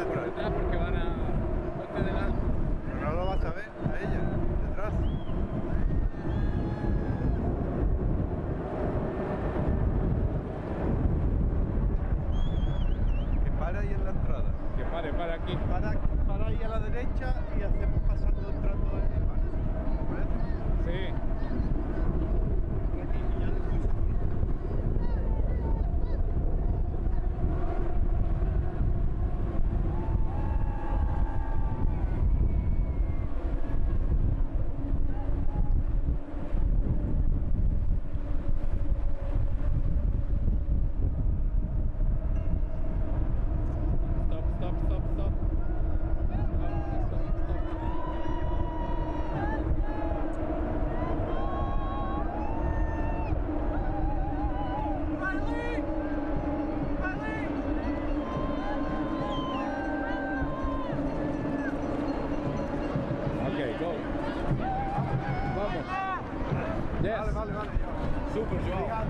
por detrás. Por detrás porque van a... ponte delante. Pero no lo vas a ver, a ella, detrás. Que para ahí en la entrada. Que pare, para aquí. Para ahí a la derecha y hacemos pasando entrando en el mar. Sí. Aquí y ya después. Stop. Ok, go. Vamos. Yes. Vale. Super, Joao.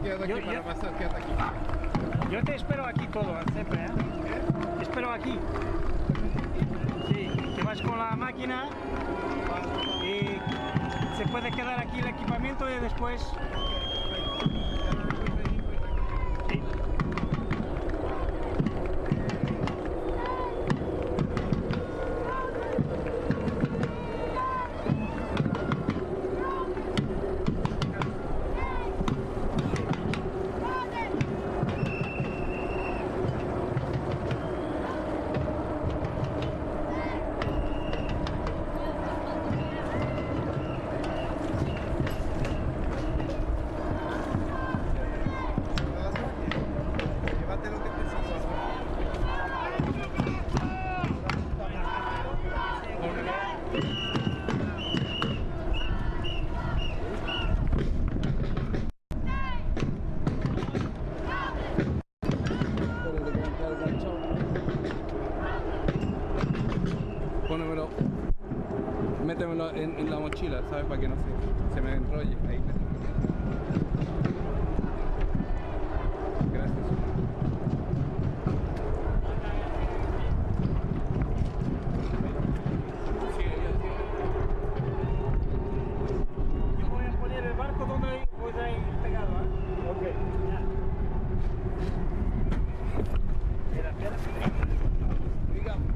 Quédate aquí para pasar, quédate aquí. Yo te espero aquí todo, siempre, ¿eh? Te espero aquí. Sí, te vas con la máquina y se puede quedar aquí el equipamiento y después... Sí. Pónemelo, métemelo en la mochila, ¿sabes? Para que no se me enrolle. Ahí, métemelo. Gracias. Yo voy a poner el barco donde voy a ir pegado, ¿eh? Ok. Ya. Espera. Digamos.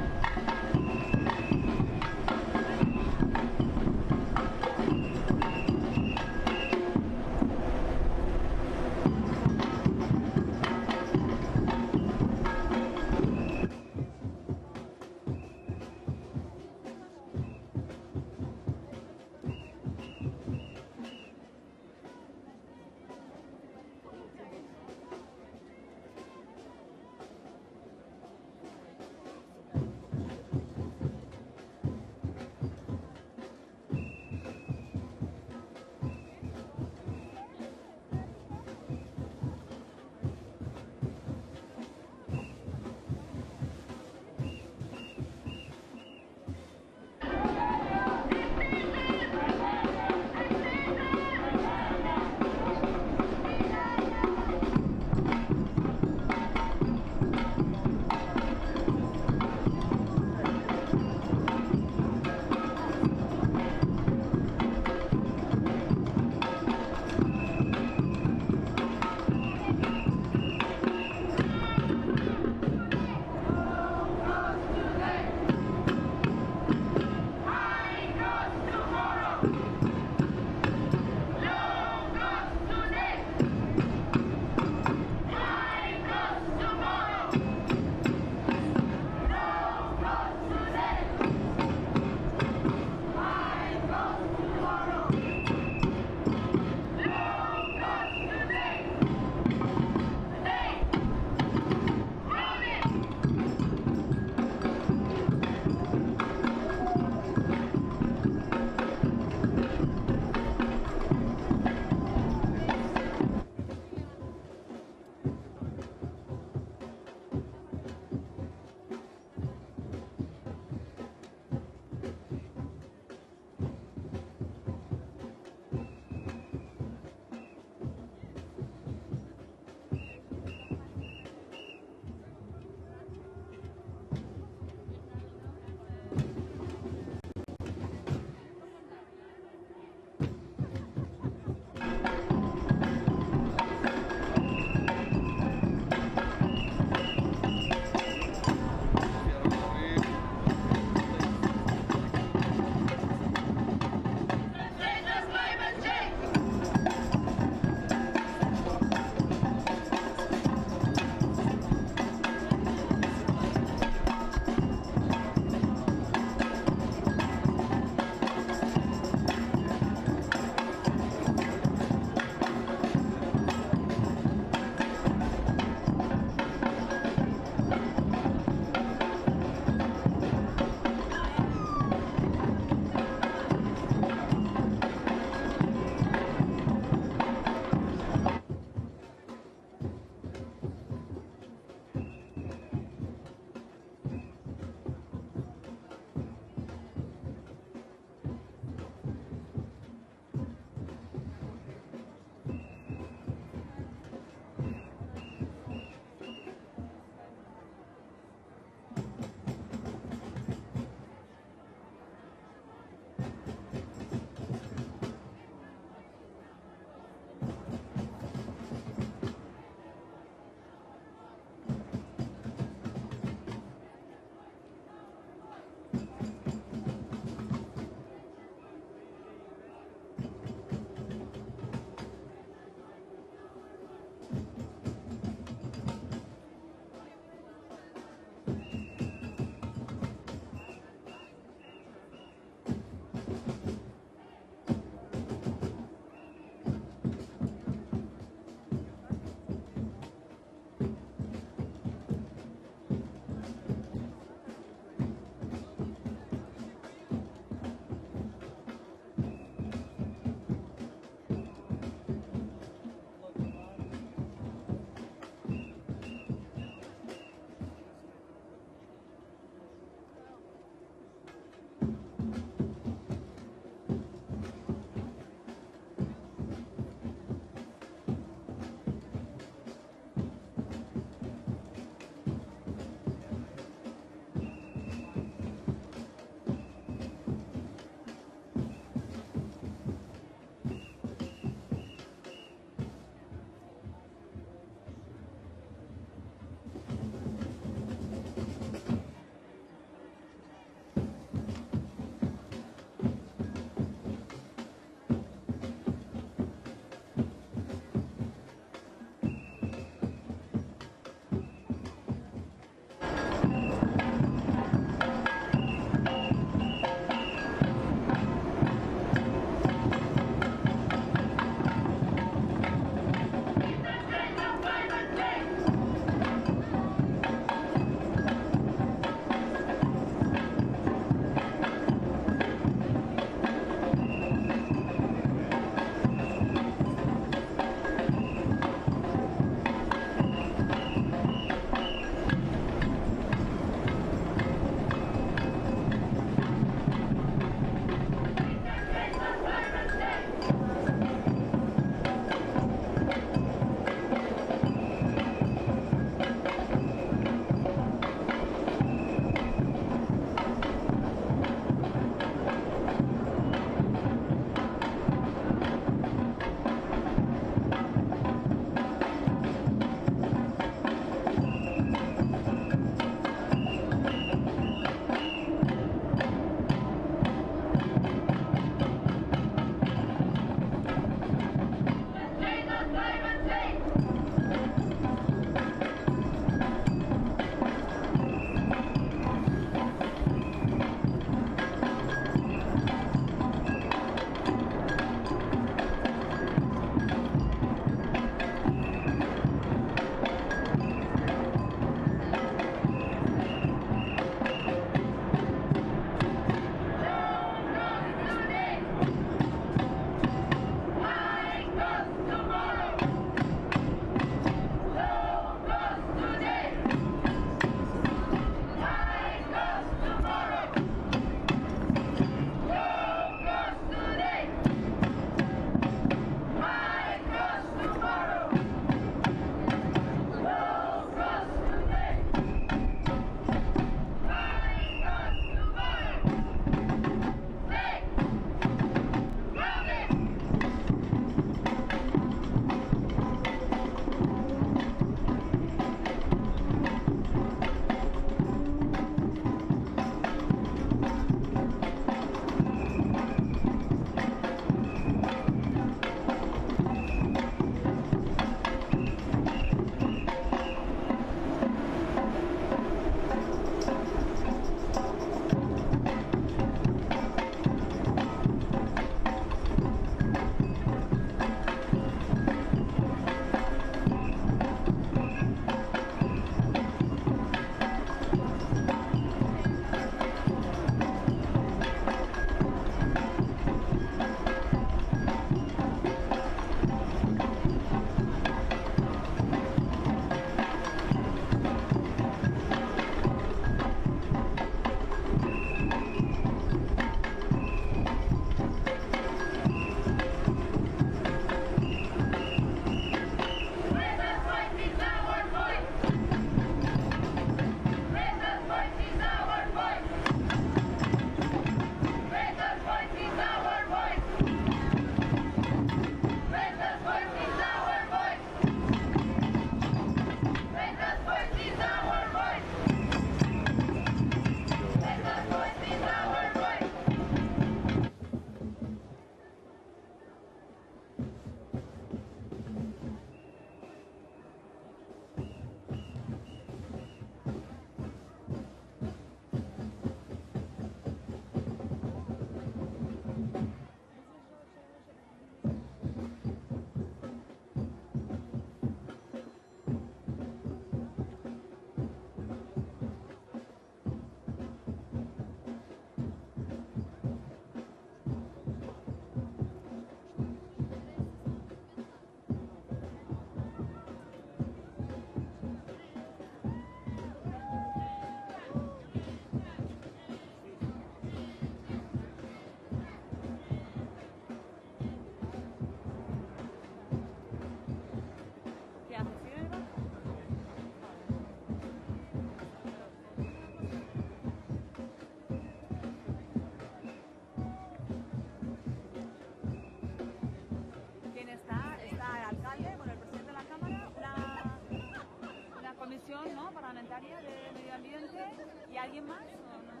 área de medio ambiente y alguien más o no.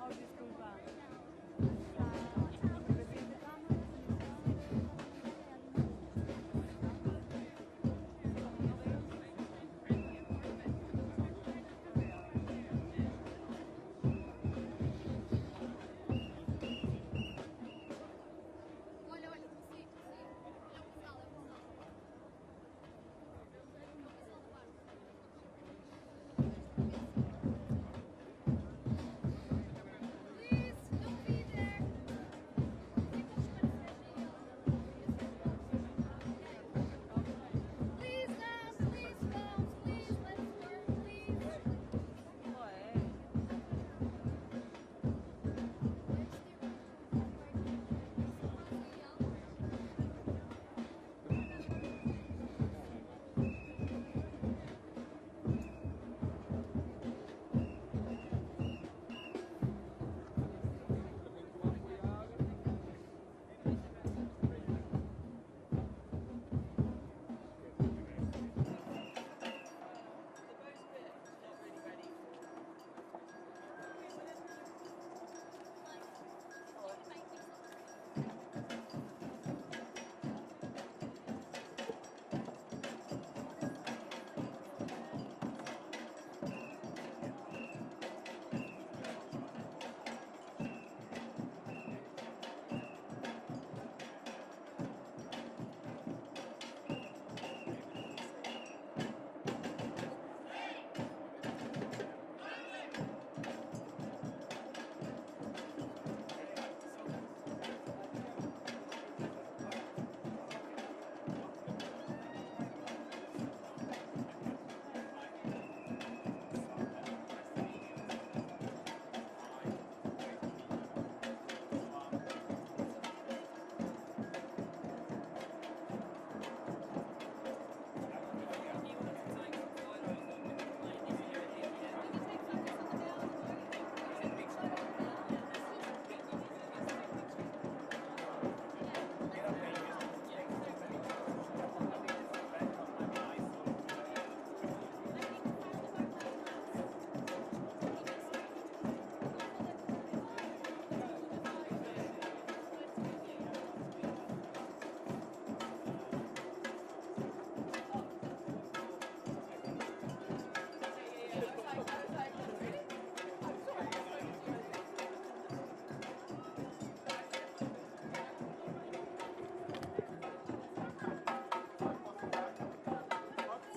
Oh, disculpa.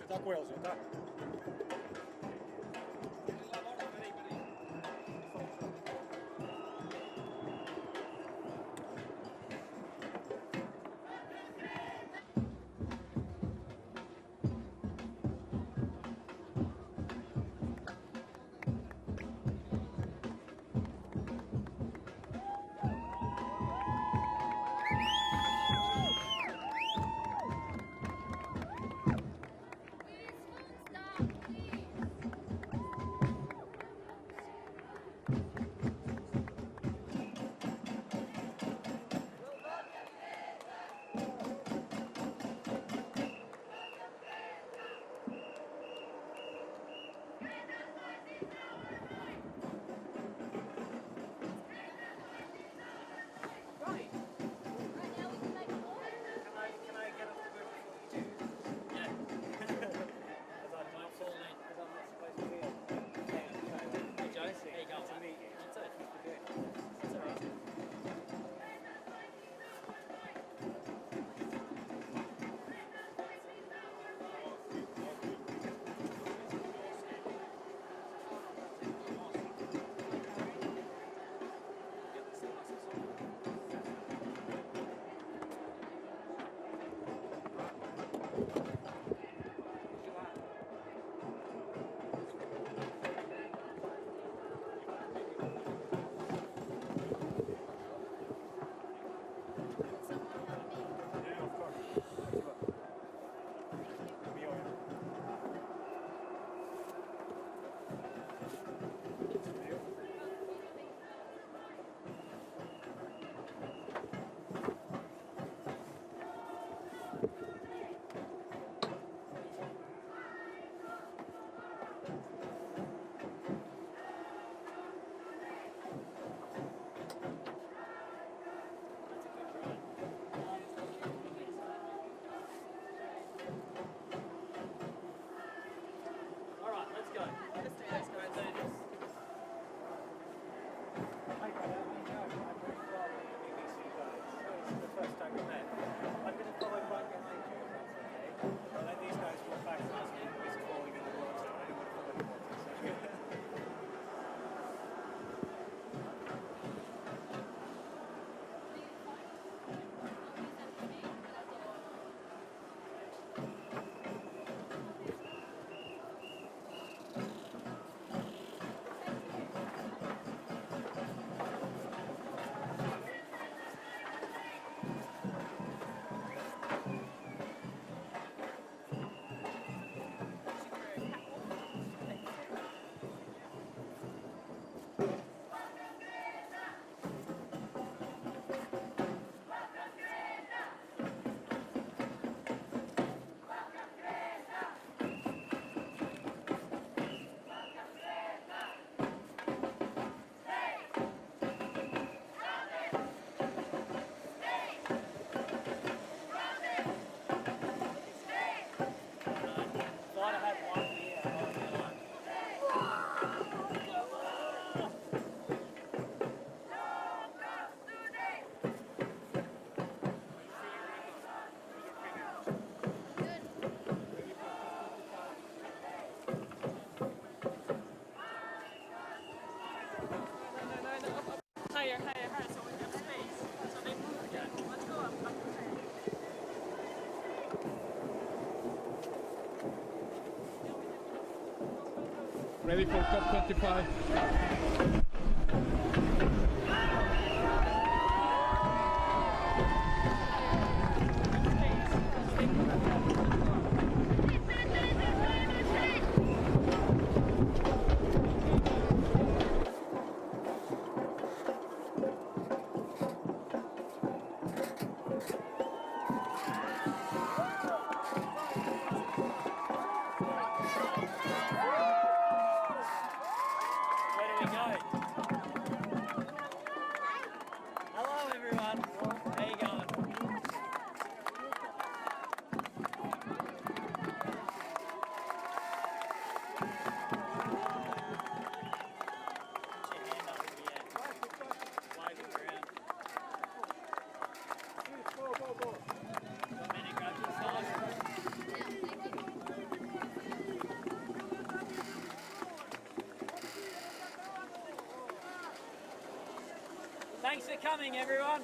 Так, Уэллс, так. Ready for COP25. Where do we go? Hello everyone. How you going? Put your hand up in the air. Wave it around. Want me to grab your phone? Thanks for coming, everyone.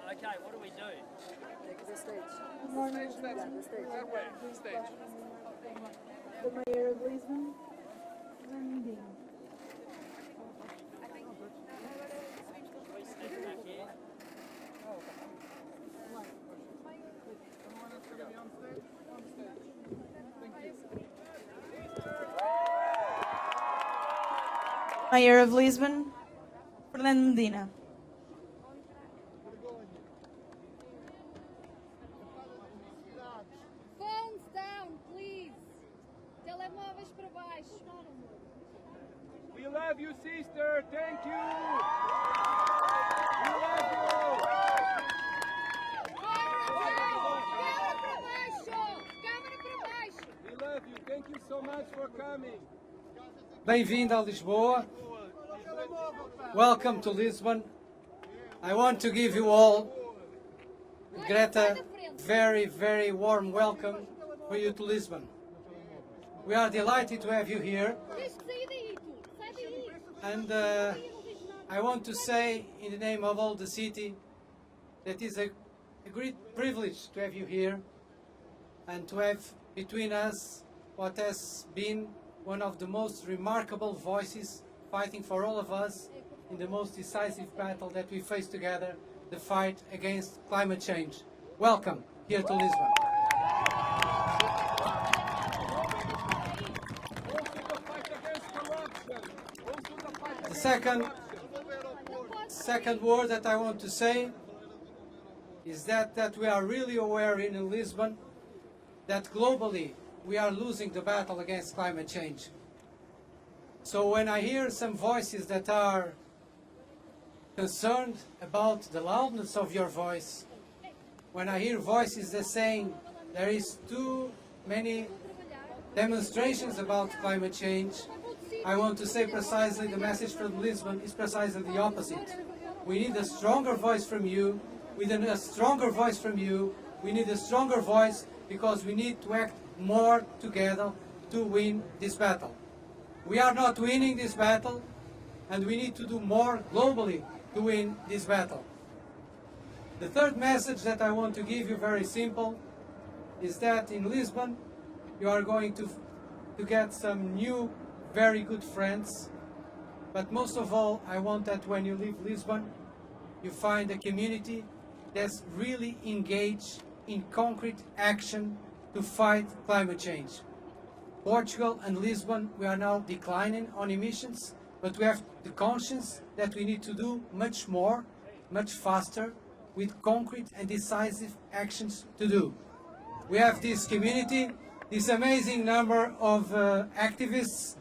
Okay, what do we do? The mayor of Lisbon, Medina. We step back here. Mayor of Lisbon, Fernando Medina. Phones down, please. Telemóveis para baixo. We love you, sister. Thank you. We love you. Câmara para baixo. Câmara para baixo. We love you. Thank you so much for coming. Bem-vindo a Lisboa. Welcome to Lisbon. I want to give you all, Greta, very, very warm welcome for you to Lisbon. We are delighted to have you here, Tens que sair daí, tu. Sai daí. and I want to say in the name of all the city that it is a great privilege to have you here and to have between us what has been one of the most remarkable voices fighting for all of us in the most decisive battle that we face together, the fight against climate change. Welcome here to Lisbon. The second word that I want to say is that we are really aware in Lisbon that globally we are losing the battle against climate change. So when I hear some voices that are concerned about the loudness of your voice, when I hear voices that saying there is too many demonstrations about climate change, I want to say precisely the message from Lisbon is precisely the opposite. We need a stronger voice from you. We need a stronger voice from you. We need a stronger voice because we need to act more together to win this battle. We are not winning this battle, and we need to do more globally to win this battle. The third message that I want to give you, very simple, is that in Lisbon you are going to get some new, very good friends. But most of all, I want that when you leave Lisbon, you find a community that's really engaged in concrete action to fight climate change. Portugal and Lisbon, we are now declining on emissions, but we have the conscience that we need to do much more, much faster, with concrete and decisive actions to do. We have this community, this amazing number of activists,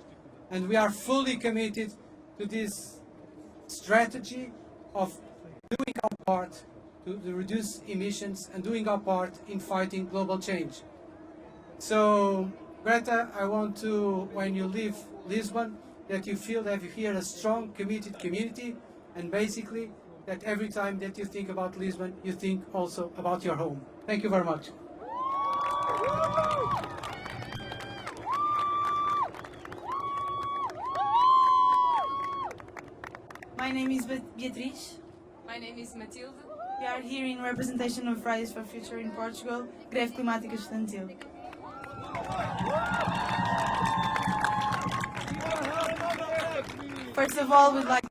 and we are fully committed to this strategy of doing our part to reduce emissions and doing our part in fighting global change. So, Greta, I want to, when you leave Lisbon, that you feel that you hear a strong, committed community, and basically that every time that you think about Lisbon, you think also about your home. Thank you very much. My name is Beatriz. My name is Matilde. We are here in representation of Fridays for Future in Portugal, Greve Climática Estudantil. First of all, we'd like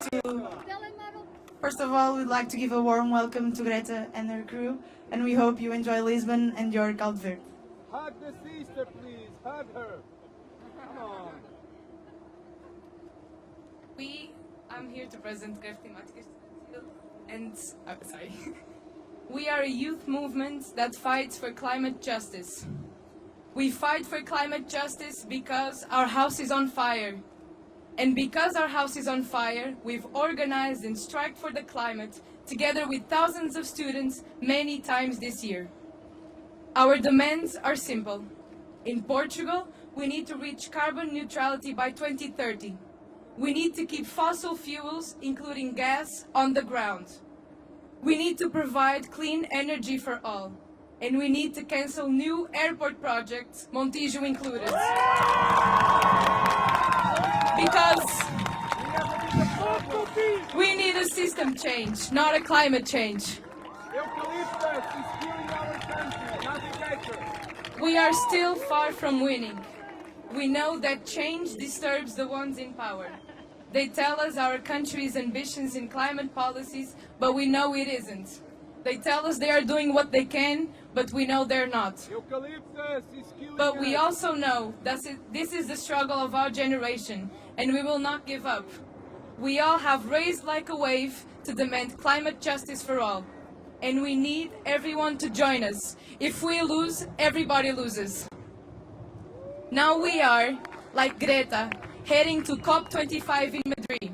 to give a warm welcome to Greta and her crew, and we hope you enjoy Lisbon and your Caldo Verde. Hug the sister, please. Hug her. Come on. I'm here to present Greve Climática Estudantil, and sorry. We are a youth movement that fights for climate justice. We fight for climate justice because our house is on fire. And because our house is on fire, we've organized and striked for the climate together with thousands of students many times this year. Our demands are simple. In Portugal, we need to reach carbon neutrality by 2030. We need to keep fossil fuels, including gas, on the ground. We need to provide clean energy for all. And we need to cancel new airport projects, Montijo included. Because we need a system change, not a climate change. We are still far from winning. We know that change disturbs the ones in power. They tell us our country's ambitions in climate policies, but we know it isn't. They tell us they are doing what they can, but we know they're not. But we also know that this is the struggle of our generation, and we will not give up. We all have raised like a wave to demand climate justice for all. And we need everyone to join us. If we lose, everybody loses. Now we are, like Greta, heading to COP25 in Madrid.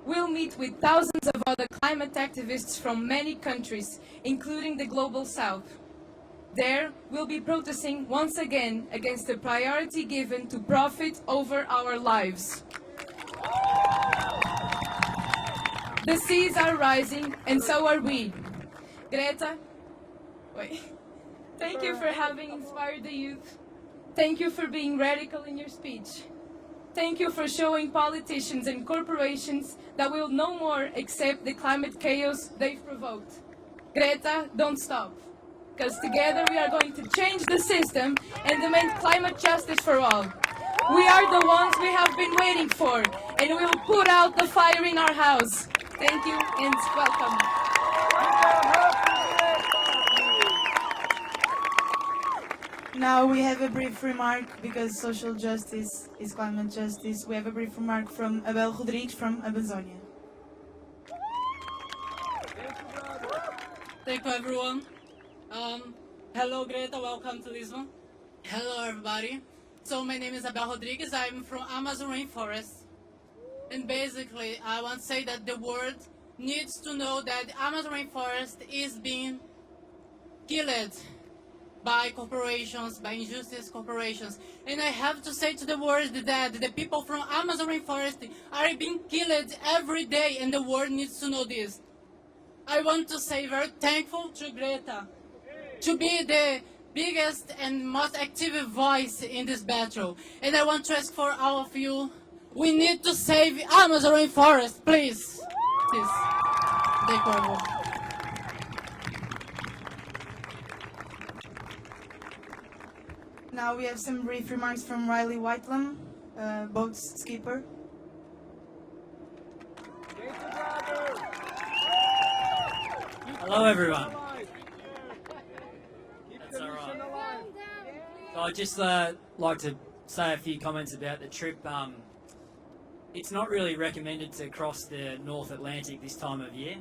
We'll meet with thousands of other climate activists from many countries, including the Global South. There, we'll be protesting once again against the priority given to profit over our lives. The seas are rising, and so are we. Greta, thank you for having inspired the youth. Thank you for being radical in your speech. Thank you for showing politicians and corporations that will no more accept the climate chaos they've provoked. Greta, don't stop. Because together we are going to change the system and demand climate justice for all. We are the ones we have been waiting for, and we will put out the fire in our house. Thank you and welcome. Now we have a brief remark, because social justice is climate justice. We have a brief remark from Abel Rodrigues from Amazonia. Thank you, everyone. Hello, Greta. Welcome to Lisbon. Hello, everybody. So my name is Abel Rodrigues. I'm from Amazon rainforest. And basically, I want to say that the world needs to know that the Amazon rainforest is being killed by corporations, by injustice corporations. And I have to say to the world that the people from Amazon rainforest are being killed every day, and the world needs to know this. I want to say very thankful to Greta to be the biggest and most active voice in this battle. And I want to ask for all of you, we need to save Amazon rainforest, please. Please. Thank you, everyone. Now we have some brief remarks from Riley Whitelam, boat's skipper. Hello, everyone. That's all right. So I'd just like to say a few comments about the trip. It's not really recommended to cross the North Atlantic this time of year,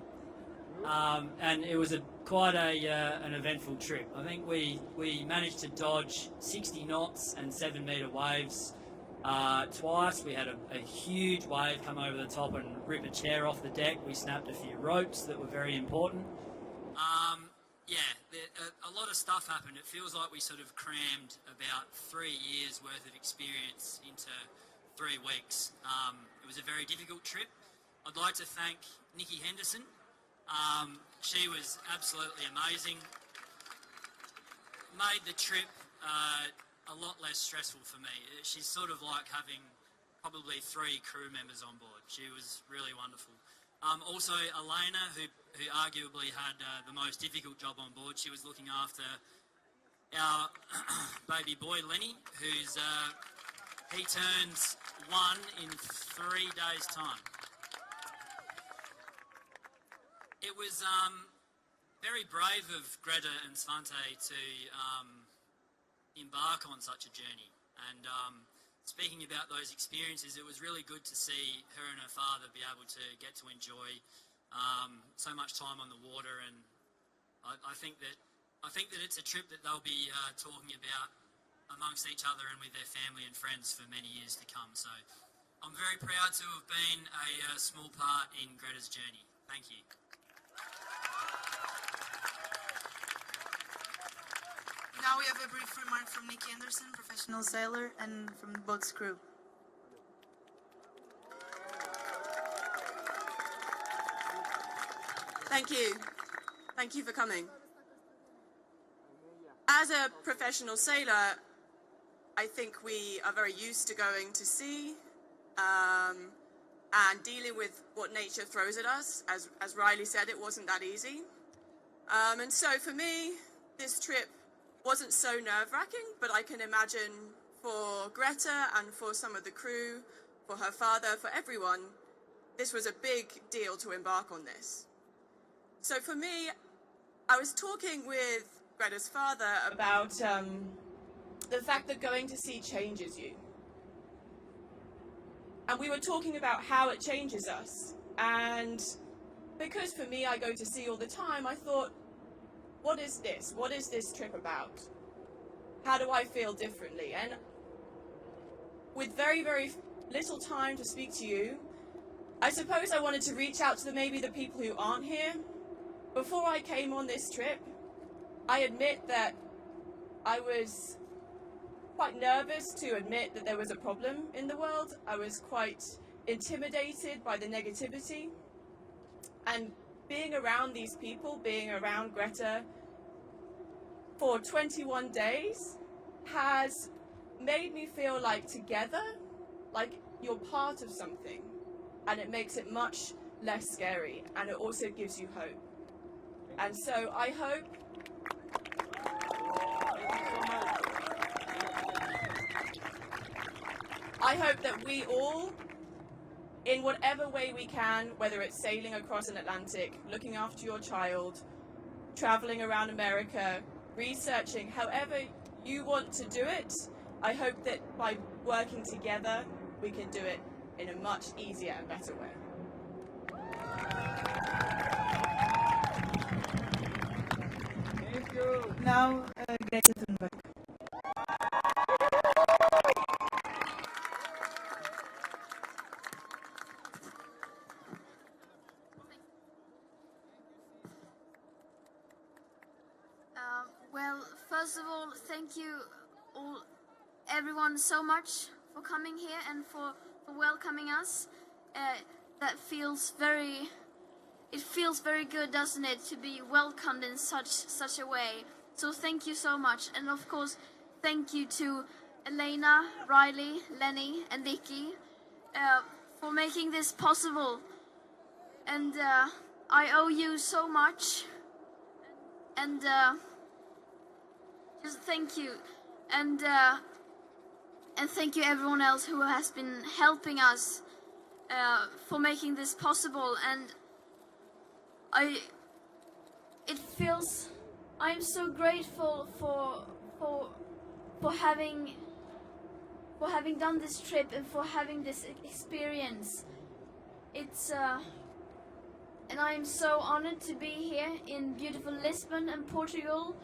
and it was quite an eventful trip. I think we managed to dodge 60 knots and 7-metre waves twice. We had a huge wave come over the top and rip a chair off the deck. We snapped a few ropes that were very important. A lot of stuff happened. It feels like we sort of crammed about 3 years worth of experience into 3 weeks. It was a very difficult trip. I'd like to thank Nikki Henderson. She was absolutely amazing. Made the trip a lot less stressful for me. She's sort of like having probably 3 crew members on board. She was really wonderful. Also, Elena, who arguably had the most difficult job on board. She was looking after our baby boy, Lenny, he turns 1 in 3 days' time. It was very brave of Greta and Svante to embark on such a journey. And speaking about those experiences, it was really good to see her and her father be able to get to enjoy so much time on the water, and I think that it's a trip that they'll be talking about amongst each other and with their family and friends for many years to come. So I'm very proud to have been a small part in Greta's journey. Thank you. Now we have a brief remark from Nikki Anderson, professional sailor, and from the boat's crew. Thank you. Thank you for coming. As a professional sailor, I think we are very used to going to sea and dealing with what nature throws at us. As Riley said, it wasn't that easy. And so for me, this trip wasn't so nerve-wracking, but I can imagine for Greta and for some of the crew, for her father, for everyone, this was a big deal to embark on this. So for me, I was talking with Greta's father about the fact that going to sea changes you. And we were talking about how it changes us. And because for me, I go to sea all the time, I thought, what is this? What is this trip about? How do I feel differently? And with very, very little time to speak to you, I suppose I wanted to reach out to maybe the people who aren't here. Before I came on this trip, I admit that I was quite nervous to admit that there was a problem in the world. I was quite intimidated by the negativity. And being around these people, being around Greta for 21 days has made me feel like together, like you're part of something, and it makes it much less scary, and it also gives you hope. And so I hope that we all, in whatever way we can, whether it's sailing across an Atlantic, looking after your child, traveling around America, researching, however you want to do it, I hope that by working together, we can do it in a much easier and better way. Thank you. Now, Greta Thunberg. Well, first of all, thank you everyone so much for coming here and for welcoming us. It feels very good, doesn't it, to be welcomed in such a way. So thank you so much, and of course, thank you to Elena, Riley, Lenny, and Vicky for making this possible. And I owe you so much. And just thank you, and thank you everyone else who has been helping us for making this possible. And I'm so grateful for having done this trip and for having this experience. And I am so honored to be here in beautiful Lisbon and Portugal.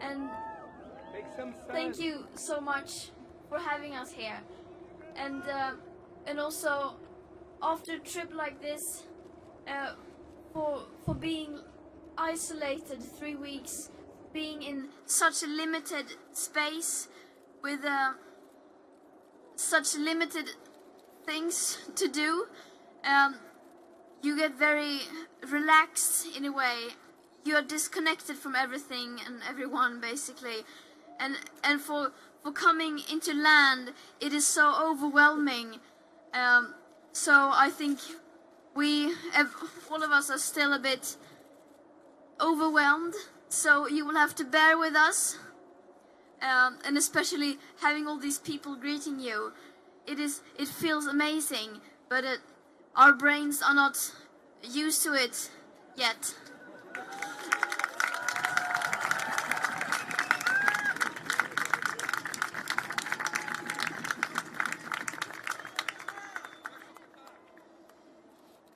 And thank you so much for having us here. And also, after a trip like this, for being isolated 3 weeks, being in such a limited space with such limited things to do. You get very relaxed in a way. You are disconnected from everything and everyone, basically. And for coming into land, it is so overwhelming. So I think all of us are still a bit overwhelmed. So you will have to bear with us, and especially having all these people greeting you. It feels amazing, but our brains are not used to it yet.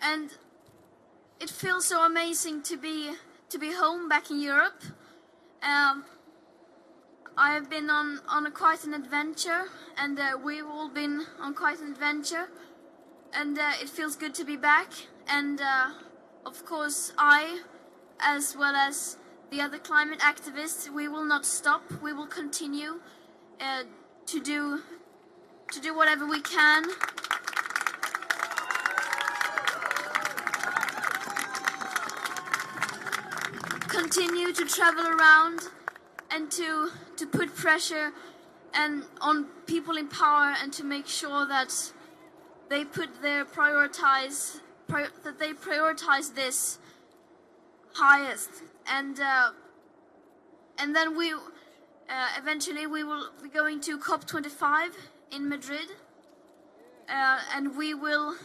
And it feels so amazing to be home back in Europe. I have been on quite an adventure, and we've all been on quite an adventure, and it feels good to be back. And of course, I, as well as the other climate activists, we will not stop. We will continue to do whatever we can. Continue to travel around and to put pressure on people in power, and to make sure that they prioritize this highest. And then we eventually we will be going to COP25 in Madrid, and we will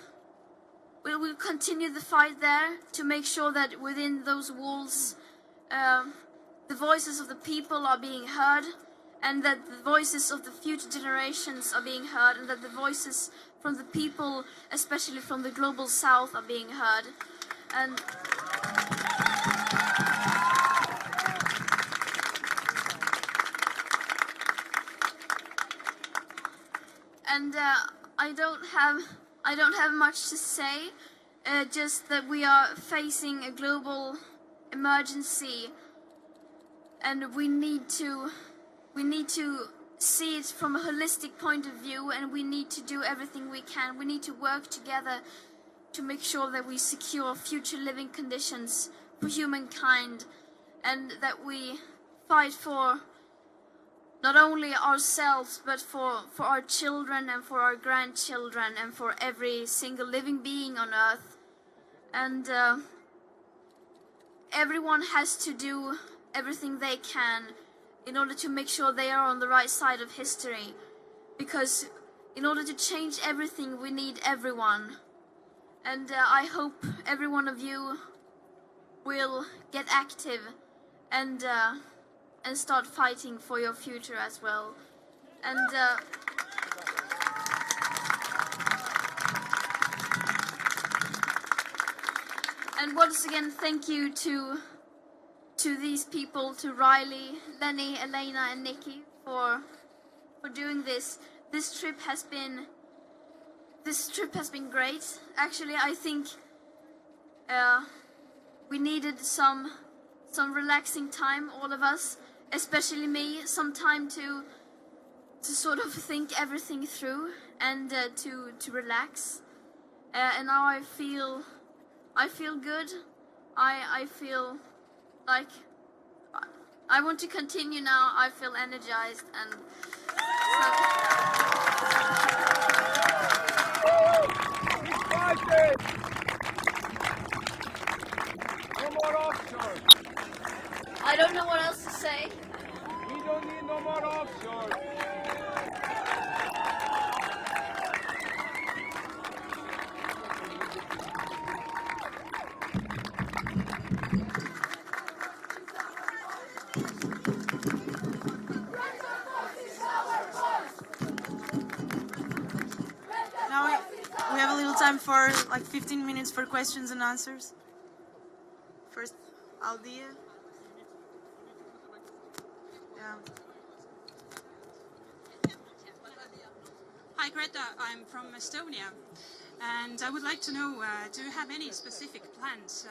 continue the fight there to make sure that within those walls the voices of the people are being heard, and that the voices of the future generations are being heard, and that the voices from the people, especially from the global south, are being heard. And I don't have much to say, just that we are facing a global emergency, and we need to see it from a holistic point of view, and we need to do everything we can. We need to work together to make sure that we secure future living conditions for humankind, and that we fight for not only ourselves, but for our children and for our grandchildren and for every single living being on Earth. And everyone has to do everything they can in order to make sure they are on the right side of history. Because in order to change everything, we need everyone. And I hope every one of you will get active and start fighting for your future as well. And once again, thank you to these people, to Riley, Lenny, Elena, and Nikki for doing this. This trip has been great. Actually, I think we needed some relaxing time, all of us, especially me, some time to sort of think everything through and to relax. And now I feel good. I feel like I want to continue now. I feel energized, and No more offshore. I don't know what else to say. We don't need no more offshore. Now we have a little time for like 15 minutes for questions and answers. First, Aldia. Yeah. Hi Greta, I'm from Estonia, and I would like to know, do you have any specific plans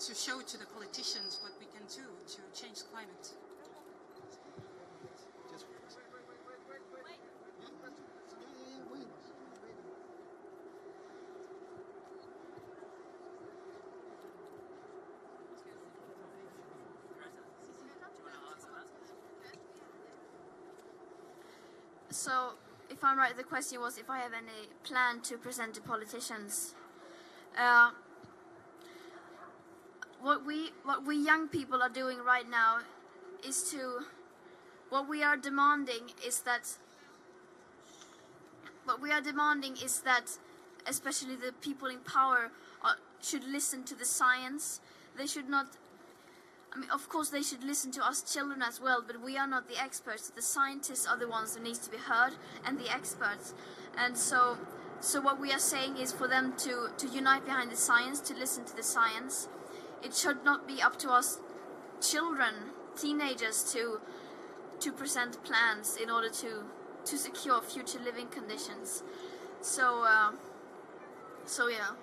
to show to the politicians what we can do to change climate. So, if I'm right, the question was if I have any plan to present to politicians. What we young people are doing right now is what we are demanding is that especially the people in power should listen to the science. They should not. I mean, of course, they should listen to us children as well, but we are not the experts. The scientists are the ones who need to be heard, and the experts. And so what we are saying is for them to unite behind the science, to listen to the science. It should not be up to us children, teenagers, to present plans in order to secure future living conditions. So yeah.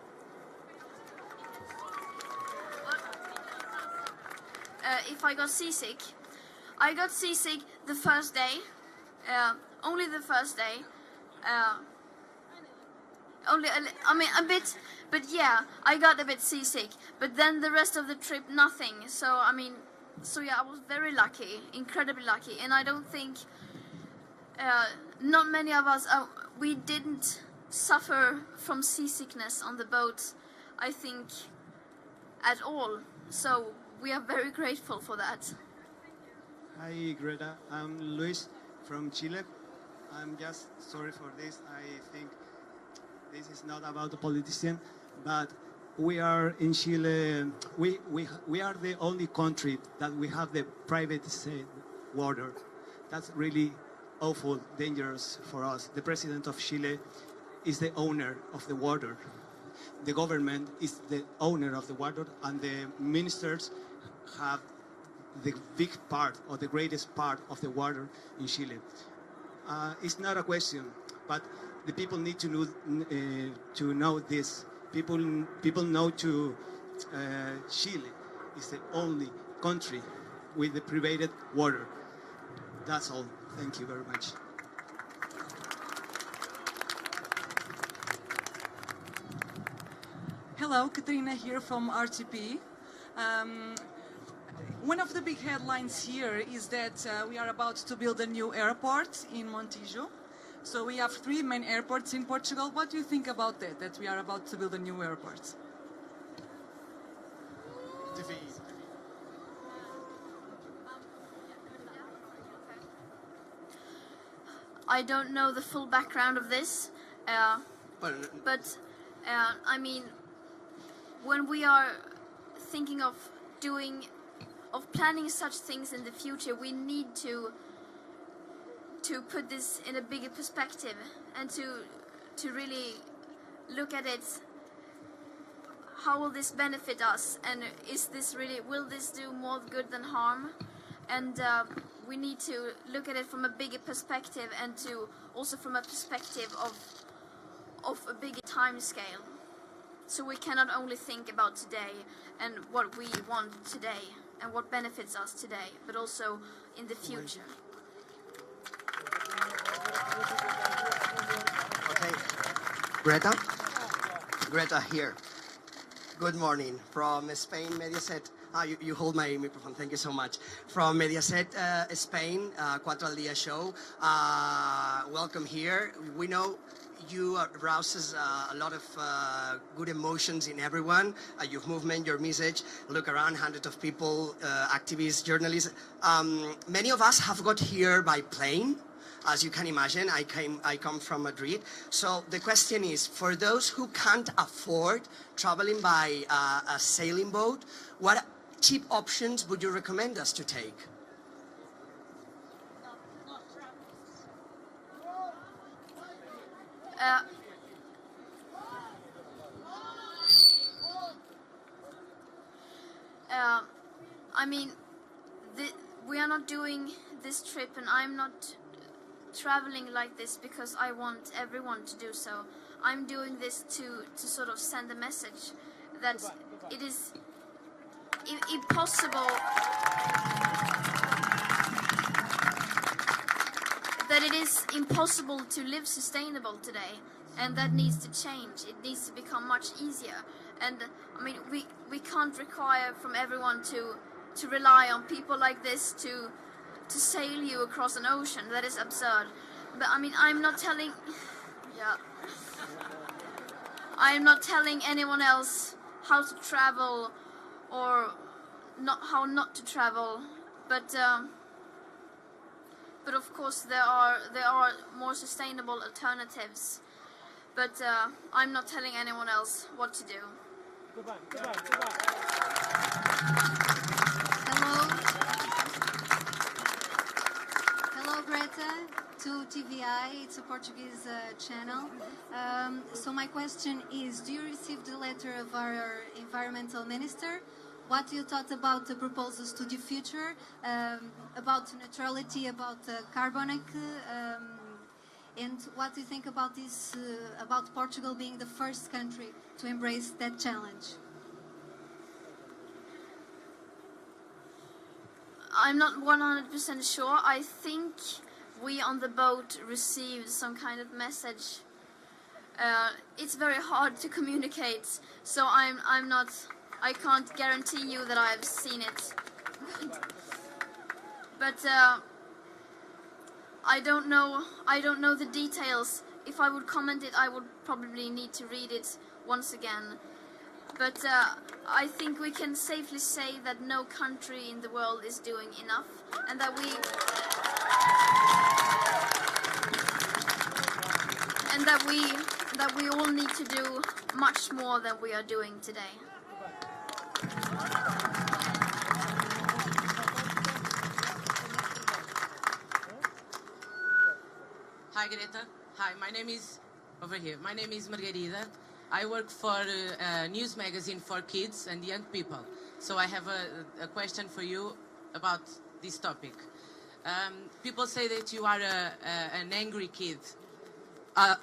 If I got seasick the first day, only the first day. A bit, but yeah, I got a bit seasick. But then the rest of the trip, nothing. So yeah, I was very lucky, incredibly lucky. And I don't think, not many of us, we didn't suffer from seasickness on the boat, I think, at all. So we are very grateful for that. Hi Greta, I'm Luis from Chile. I'm just sorry for this. I think this is not about the politician, but we are in Chile. We are the only country that we have the private water. That's really awful, dangerous for us. The president of Chile is the owner of the water. The government is the owner of the water, and the ministers have the big part or the greatest part of the water in Chile. It's not a question, but the people need to know this. People know Chile is the only country with the private water. That's all. Thank you very much. Hello, Katrina here from RTP. One of the big headlines here is that we are about to build a new airport in Montijo. So we have 3 main airports in Portugal. What do you think about that we are about to build a new airport? I don't know the full background of this, but I mean, when we are thinking of planning such things in the future, we need to put this in a bigger perspective and to really look at it. How will this benefit us, and will this do more good than harm? And we need to look at it from a bigger perspective, and also from a perspective of a bigger time scale. So we cannot only think about today and what we want today and what benefits us today, but also in the future. Okay, Greta here. Good morning from Spain, Mediaset. You hold my microphone, thank you so much. From Mediaset, Spain, Cuatro al Día show. Welcome here. We know you arouses a lot of good emotions in everyone. Your movement, your message. Look around, hundreds of people, activists, journalists. Many of us have got here by plane. As you can imagine, I come from Madrid. So the question is, for those who can't afford traveling by a sailing boat, what cheap options would you recommend us to take? I mean, we are not doing this trip, and I'm not traveling like this because I want everyone to do so. I'm doing this to sort of send a message that it is impossible, that it is impossible to live sustainable today, and that needs to change. It needs to become much easier. And I mean, we can't require from everyone to rely on people like this to sail you across an ocean. That is absurd. But I mean, I'm not telling anyone else how to travel or how not to travel. But of course there are more sustainable alternatives. But I'm not telling anyone else what to do. Hello Greta, to TVI, it's a Portuguese channel. So my question is, do you receive the letter of our environmental minister? What you thought about the proposals to the future, about neutrality, about carbonic, and what do you think about this, about Portugal being the first country to embrace that challenge? I'm not 100% sure. I think we on the boat received some kind of message. It's very hard to communicate, so I can't guarantee you that I've seen it. But I don't know the details. If I would comment it, I would probably need to read it once again. But I think we can safely say that no country in the world is doing enough, and that we all need to do much more than we are doing today. Hi Greta. Hi, my name is Margarida. I work for a news magazine for kids and young people. So I have a question for you about this topic. People say that you are an angry kid,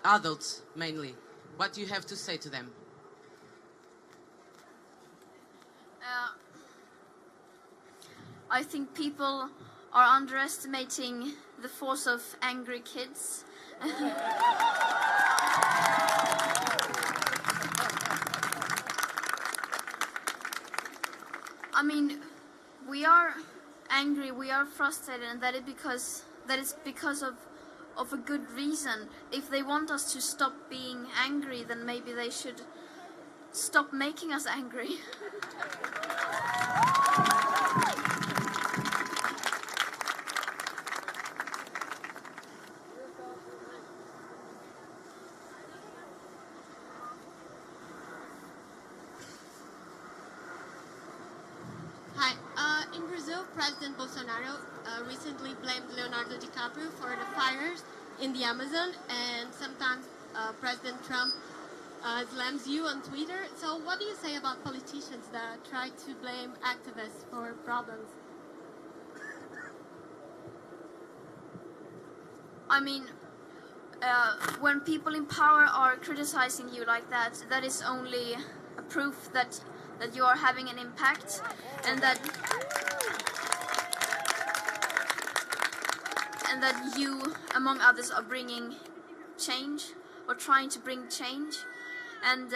adults mainly. What do you have to say to them? I think people are underestimating the force of angry kids. I mean, we are angry, we are frustrated, and that is because of a good reason. If they want us to stop being angry, then maybe they should stop making us angry. In Brazil, President Bolsonaro recently blamed Leonardo DiCaprio for the fires in the Amazon, and sometimes President Trump slams you on Twitter. So what do you say about politicians that try to blame activists for problems? I mean, when people in power are criticizing you like that, that is only a proof that you are having an impact, and that you, among others, are bringing change or trying to bring change. And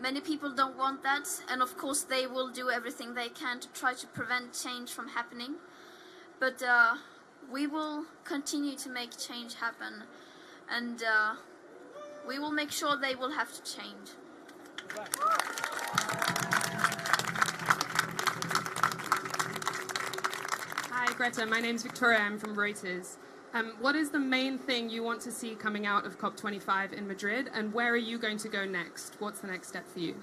many people don't want that, and of course they will do everything they can to try to prevent change from happening. But we will continue to make change happen, and we will make sure they will have to change. Hi Greta, my name's Victoria, I'm from Reuters. What is the main thing you want to see coming out of COP25 in Madrid, and where are you going to go next? What's the next step for you?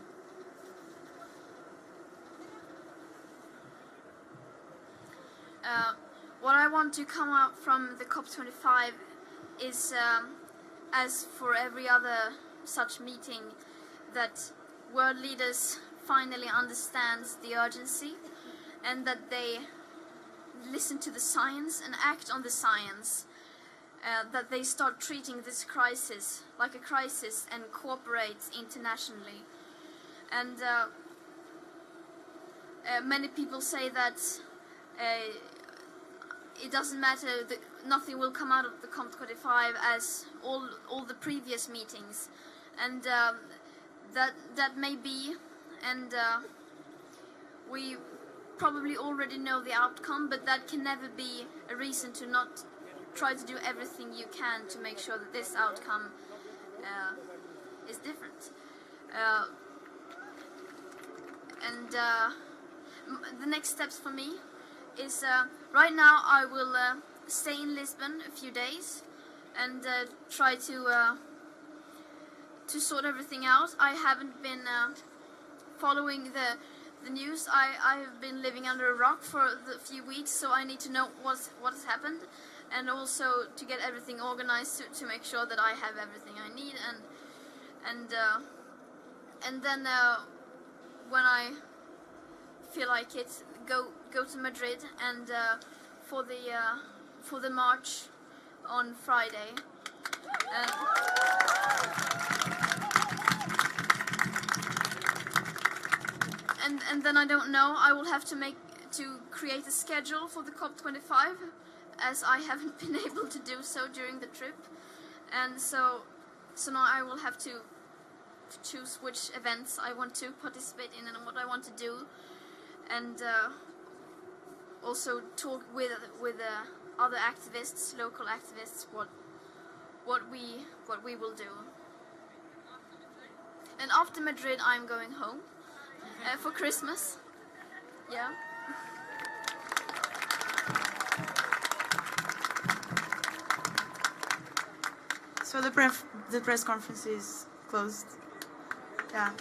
What I want to come out from the COP25 is, as for every other such meeting, that world leaders finally understand the urgency, and that they listen to the science and act on the science, that they start treating this crisis like a crisis and cooperate internationally. And many people say that it doesn't matter, nothing will come out of the COP25 as all the previous meetings, and that may be, and we probably already know the outcome, but that can never be a reason to not try to do everything you can to make sure that this outcome is different. And the next steps for me is right now I will stay in Lisbon a few days and try to sort everything out. I haven't been following the news. I have been living under a rock for a few weeks, so I need to know what has happened, and also to get everything organized to make sure that I have everything I need, and then when I feel like it, go to Madrid and for the march on Friday. And then I don't know. I will have to create a schedule for the COP25, as I haven't been able to do so during the trip, and so now I will have to choose which events I want to participate in and what I want to do, and also talk with other activists, local activists, what we will do. And after Madrid, I'm going home for Christmas. Yeah. So the press conference is closed. Yeah.